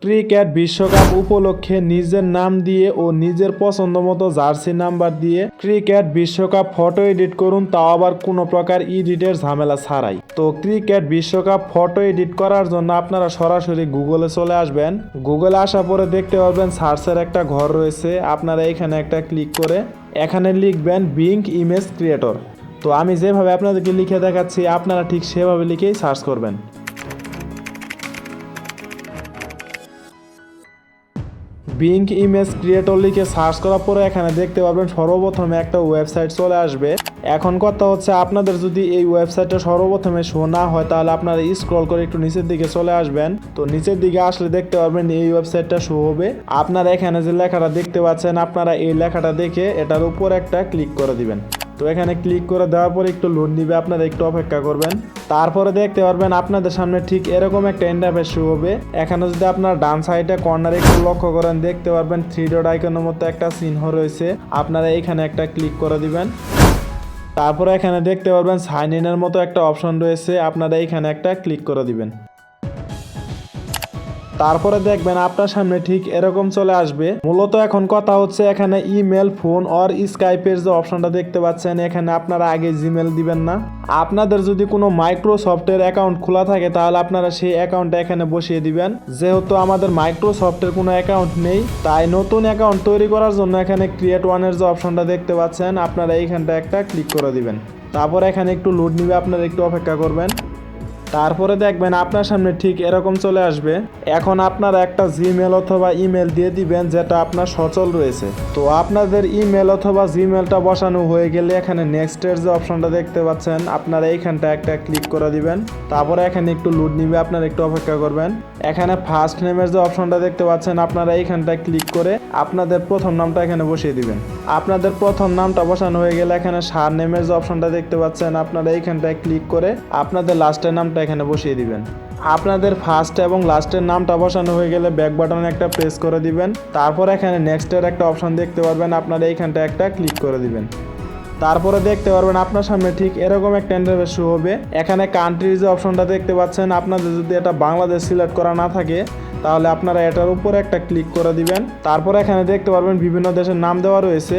Cricket বিশ্বকাপ উপলক্ষে নিজের নাম দিয়ে ও নিজের পছন্দ মতো জার্সি নাম্বার দিয়ে ক্রিকেট বিশ্বকাপ ফটো এডিট করুন, তাও আবার কোনো প্রকার এডিটের ঝামেলা ছাড়াই। তো ক্রিকেট বিশ্বকাপ ফটো এডিট করার জন্য আপনারা সরাসরি গুগলে চলে আসবেন। গুগলে আসার পরে দেখতে পারবেন সার্চের একটা ঘর রয়েছে, আপনারা এখানে একটা ক্লিক করে এখানে লিখবেন বিং ইমেজ ক্রিয়েটর। তো আমি যেভাবে আপনাদেরকে লিখে দেখাচ্ছি আপনারা ঠিক সেভাবে লিখেই সার্চ করবেন। বিং ইমেজ ক্রিয়েটর লিখে সার্চ করার পরে এখানে দেখতে পারবেন সর্বপ্রথমে একটা ওয়েবসাইট চলে আসবে। এখন কথা হচ্ছে আপনাদের যদি এই ওয়েবসাইটটা সর্বপ্রথমে শো না হয় তাহলে আপনারা স্ক্রল করে একটু নিচের দিকে চলে আসবেন। তো নিচের দিকে আসলে দেখতে পারবেন এই ওয়েবসাইটটা শো হবে। আপনারা এখানে যে লেখাটা দেখতে পাচ্ছেন আপনারা এই লেখাটা দেখে এটার উপর একটা ক্লিক করে দিবেন। তো এখানে ক্লিক করে দেওয়ার পরে একটু লোড নিবে, আপনারা একটু অপেক্ষা করবেন। তারপরে দেখতে পারবেন আপনাদের সামনে ঠিক এরকম একটা ইন্টারফেস শো হবে। এখানে যদি আপনার ডান সাইডে কর্নারে একটু লক্ষ্য করেন দেখতে পারবেন 3 ডট আইকনের মতো একটা চিহ্ন রয়েছে, আপনারা এখানে একটা ক্লিক করে দিবেন। তারপরে এখানে দেখতে পারবেন সাইন ইনের মতো একটা অপশন রয়েছে, আপনারা এখানে একটা ক্লিক করে দিবেন। তারপরে দেখবেন আপনার সামনে ঠিক এরকম চলে আসবে। মূলত এখন কথা হচ্ছে এখানে ইমেল, ফোন অর স্কাইপের যে অপশনটা দেখতে পাচ্ছেন এখানে আপনারা আগে জিমেল দিবেন না। আপনাদের যদি কোনো মাইক্রোসফটের অ্যাকাউন্ট খোলা থাকে তাহলে আপনারা সেই অ্যাকাউন্টটা এখানে বসিয়ে দিবেন। যেহেতু আমাদের মাইক্রোসফটের কোনো অ্যাকাউন্ট নেই তাই নতুন অ্যাকাউন্ট তৈরি করার জন্য এখানে ক্রিয়েট ওয়ানের যে অপশনটা দেখতে পাচ্ছেন আপনারা এইখানটা একটা ক্লিক করে দিবেন। তারপর এখানে একটু লোড নিবে, আপনারা একটু অপেক্ষা করবেন। তারপরে দেখবেন আপনার সামনে ঠিক এরকম চলে আসবে। এখন আপনারা একটা জিমেল অথবা ইমেল দিয়ে দিবেন যেটা আপনার সচল রয়েছে। তো আপনাদের ইমেল অথবা জিমেলটা বসানো হয়ে গেলে এখানে নেক্সটের যে অপশনটা দেখতে পাচ্ছেন আপনারা এইখানটা একটা ক্লিক করে দিবেন। তারপরে এখানে একটু লোড নিবে, আপনারা একটু অপেক্ষা করবেন। এখানে ফার্স্ট নেমের যে অপশনটা দেখতে পাচ্ছেন আপনারা এইখানটা ক্লিক করে আপনাদের প্রথম নামটা এখানে বসিয়ে দিবেন। আপনাদের প্রথম নামটা বসানো হয়ে গেলে এখানে সার নেমের যে অপশনটা দেখতে পাচ্ছেন আপনারা এইখানটায় ক্লিক করে আপনাদের লাস্টের নামটা এখানে বসিয়ে দিবেন। আপনাদের ফার্স্ট এবং লাস্টের নামটা বসানো হয়ে গেলে ব্যাক বাটনে একটা প্রেস করে দিবেন। তারপর এখানে নেক্সটের একটা অপশন দেখতে পারবেন, আপনারা এইখানটা একটা ক্লিক করে দিবেন। তারপরে দেখতে পারবেন আপনার সামনে ঠিক এরকম একটা ইন্টারফেস শো হবে। এখানে কান্ট্রির যে অপশনটা দেখতে পাচ্ছেন আপনাদের যদি এটা বাংলাদেশ সিলেক্ট করা না থাকে তাহলে আপনারা এটার উপরে একটা ক্লিক করে দিবেন। তারপর এখানে দেখতে পারবেন বিভিন্ন দেশের নাম দেওয়া রয়েছে,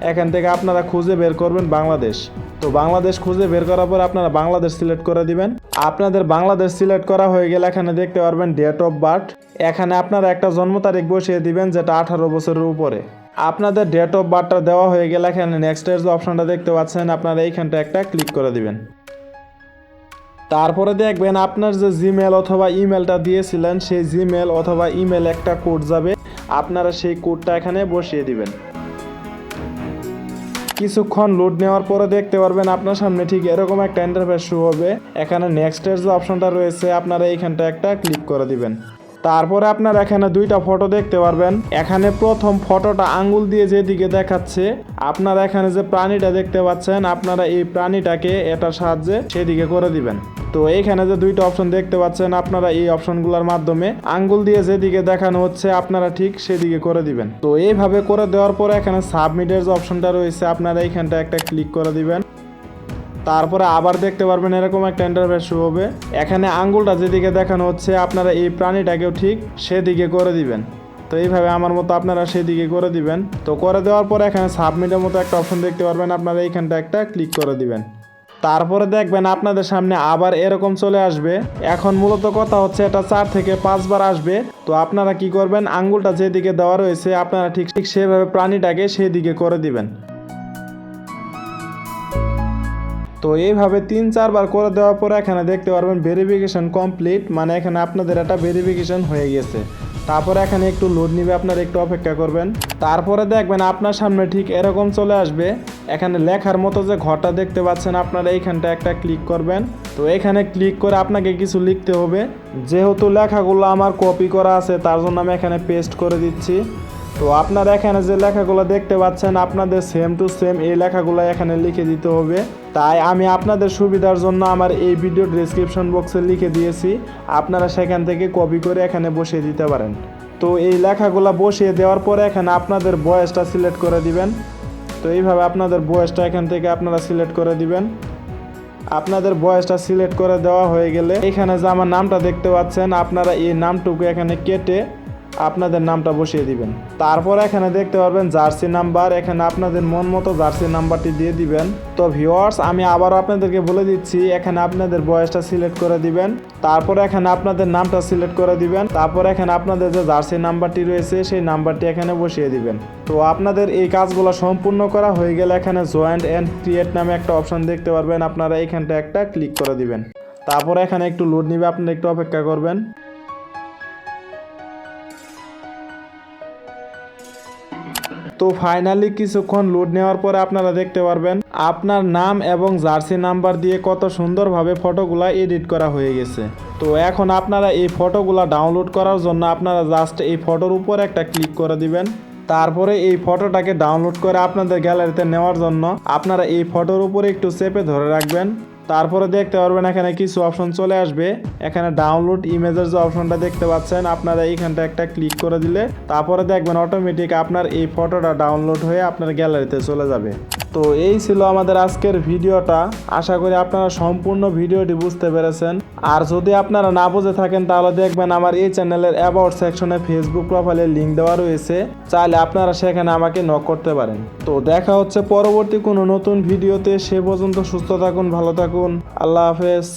এখান থেকে আপনারা খুঁজে বের করবেন বাংলাদেশ। তো বাংলাদেশ খুঁজে বের করার পর আপনারা বাংলাদেশ সিলেক্ট করে দিবেন। আপনাদের বাংলাদেশ সিলেক্ট করা হয়ে গেলে এখানে দেখতে পারবেন ডেট অফ বার্থ। এখানে আপনারা একটা জন্ম তারিখ বসিয়ে দিবেন যেটা 18 বছরের উপরে। আপনাদের ডেট অফ বার্থটা দেওয়া হয়ে গেলে এখানে নেক্সটের যে অপশনটা দেখতে পাচ্ছেন আপনারা এইখানটা একটা ক্লিক করে দিবেন। তারপরে দেখবেন আপনার যে জিমেল অথবা ইমেলটা দিয়েছিলেন সেই জিমেল অথবা ইমেল একটা কোড যাবে, আপনারা সেই কোডটা এখানে বসিয়ে দিবেন। কিছুক্ষণ লোড নেওয়ার পরে দেখতে পারবেন আপনার সামনে ঠিক এরকম একটা ইন্টারফেস শো হবে। এখানে নেক্সটের যে অপশনটা রয়েছে আপনারা এইখানটা একটা ক্লিক করে দিবেন। তারপরে আপনারা এখানে দুইটা ফটো দেখতে পারবেন। এখানে প্রথম ফটোটা আঙ্গুল দিয়ে যেদিকে দেখাচ্ছে আপনারা এখানে যে প্রাণীটা দেখতে পাচ্ছেন আপনারা এই প্রাণীটাকে এটার সাহায্যে সেদিকে করে দিবেন। তো এইখানে যে দুইটা অপশন দেখতে পাচ্ছেন আপনারা এই অপশনগুলোর মাধ্যমে আঙ্গুল দিয়ে যেদিকে দেখানো হচ্ছে আপনারা ঠিক সেদিকে করে দিবেন। তো এইভাবে করে দেওয়ার পরে এখানে সাবমিটের যে অপশনটা রয়েছে আপনারা এইখানটা একটা ক্লিক করে দিবেন। তারপরে আবার দেখতে পারবেন এরকম একটা ইন্টারফেস শো হবে। এখানে আঙ্গুলটা যেদিকে দেখানো হচ্ছে আপনারা এই প্রাণীটাকেও ঠিক সেদিকে করে দিবেন। তো এইভাবে আমার মতো আপনারা সেদিকে করে দিবেন। তো করে দেওয়ার পরে এখানে সাবমিটের মতো একটা অপশন দেখতে পারবেন, আপনারা এইখানটা একটা ক্লিক করে দিবেন। তারপরে দেখবেন আপনাদের সামনে আবার এরকম চলে আসবে। এখন মূলত কথা হচ্ছে এটা 4 থেকে 5 বার আসবে। তো আপনারা কি করবেন, আঙ্গুলটা যেদিকে দেওয়া রয়েছে আপনারা ঠিক সেভাবে প্রাণীটাকে সেদিকে করে দিবেন। তো এইভাবে 3-4 বার করে দেওয়ার পরে এখানে দেখতে পারবেন ভেরিফিকেশন কমপ্লিট, মানে এখানে আপনাদের একটা ভেরিফিকেশন হয়ে গেছে। তারপরে এখানে একটু লোড নিবে, আপনারা একটু অপেক্ষা করবেন। তারপরে দেখবেন আপনার সামনে ঠিক এরকম চলে আসবে। এখানে লেখার মতো যে ঘরটা দেখতে পাচ্ছেন আপনারা এইখানটা একটা ক্লিক করবেন। তো এখানে ক্লিক করে আপনাকে কিছু লিখতে হবে। যেহেতু লেখাগুলো আমার কপি করা আছে তার জন্য আমি এখানে পেস্ট করে দিচ্ছি। তো আপনারা এখানে যে লেখাগুলো দেখতে পাচ্ছেন আপনাদের সেম টু সেম এই লেখাগুলো এখানে লিখে দিতে হবে। তাই আমি আপনাদের সুবিধার জন্য আমার এই ভিডিও ডেসক্রিপশন বক্সে লিখে দিয়েছি, আপনারা সেখান থেকে কপি করে এখানে বসিয়ে দিতে পারেন। তো এই লেখাগুলো বসিয়ে দেওয়ার পরে এখানে আপনাদের বয়সটা সিলেক্ট করে দিবেন। তো এইভাবে আপনাদের বয়সটা এখান থেকে আপনারা সিলেক্ট করে দিবেন। আপনাদের বয়সটা সিলেক্ট করে দেওয়া হয়ে গেলে এখানে যে আমার নামটা দেখতে পাচ্ছেন আপনারা এই নামটুকু এখানে কেটে আপনাদের নামটা বসিয়ে দিবেন। তারপর এখানে দেখতে পারবেন জার্সি নাম্বার, এখানে আপনাদের মন মতো জার্সি নাম্বারটি দিয়ে দিবেন। তো ভিউয়ার্স, আমি আবারও আপনাদেরকে বলে দিচ্ছি, এখানে আপনাদের বয়সটা সিলেক্ট করে দিবেন, তারপর এখানে আপনাদের নামটা সিলেক্ট করে দিবেন, তারপর এখানে আপনাদের যে জার্সি নাম্বারটি রয়েছে সেই নাম্বারটি এখানে বসিয়ে দিবেন। তো আপনাদের এই কাজগুলো সম্পূর্ণ করা হয়ে গেলে এখানে জয়েন্ট অ্যান্ড ক্রিয়েট নামে একটা অপশন দেখতে পারবেন, আপনারা এইখানটা একটা ক্লিক করে দিবেন। তারপর এখানে একটু লোড নিবে, আপনারা একটু অপেক্ষা করবেন। তো ফাইনালি কিছুক্ষণ লোড নেওয়ার পরে আপনারা দেখতে পারবেন আপনার নাম এবং জার্সি নাম্বার দিয়ে কত সুন্দরভাবে ফটোগুলা এডিট করা হয়ে গেছে। তো এখন আপনারা এই ফটোগুলা ডাউনলোড করার জন্য আপনারা জাস্ট এই ফটোর উপর একটা ক্লিক করে দিবেন। তারপরে এই ফটোটাকে ডাউনলোড করে আপনাদের গ্যালারিতে নেওয়ার জন্য আপনারা এই ফটোর উপরে একটু চেপে ধরে রাখবেন। তারপরে দেখতে পারবেন এখানে কিছু অপশন চলে আসবে, এখানে ডাউনলোড ইমেজের যে অপশনটা দেখতে পাচ্ছেন আপনারা এইখানটা একটা ক্লিক করে দিলে তারপরে দেখবেন অটোমেটিক আপনার এই ফটোটা ডাউনলোড হয়ে আপনার গ্যালারিতে চলে যাবে। তো এই ছিল আমাদের আজকের ভিডিওটা, আশা করি আপনারা সম্পূর্ণ ভিডিওটি বুঝতে পেরেছেন। আর যদি আপনারা না বুঝে থাকেন তাহলে দেখবেন আমার এই চ্যানেলের অ্যাবাউট সেকশনে ফেসবুক প্রোফাইলের লিঙ্ক দেওয়া রয়েছে, চাইলে আপনারা সেখানে আমাকে নক করতে পারেন। তো দেখা হচ্ছে পরবর্তী কোনো নতুন ভিডিওতে, সে পর্যন্ত সুস্থ থাকুন, ভালো থাকুন, আল্লাহ হাফেজ।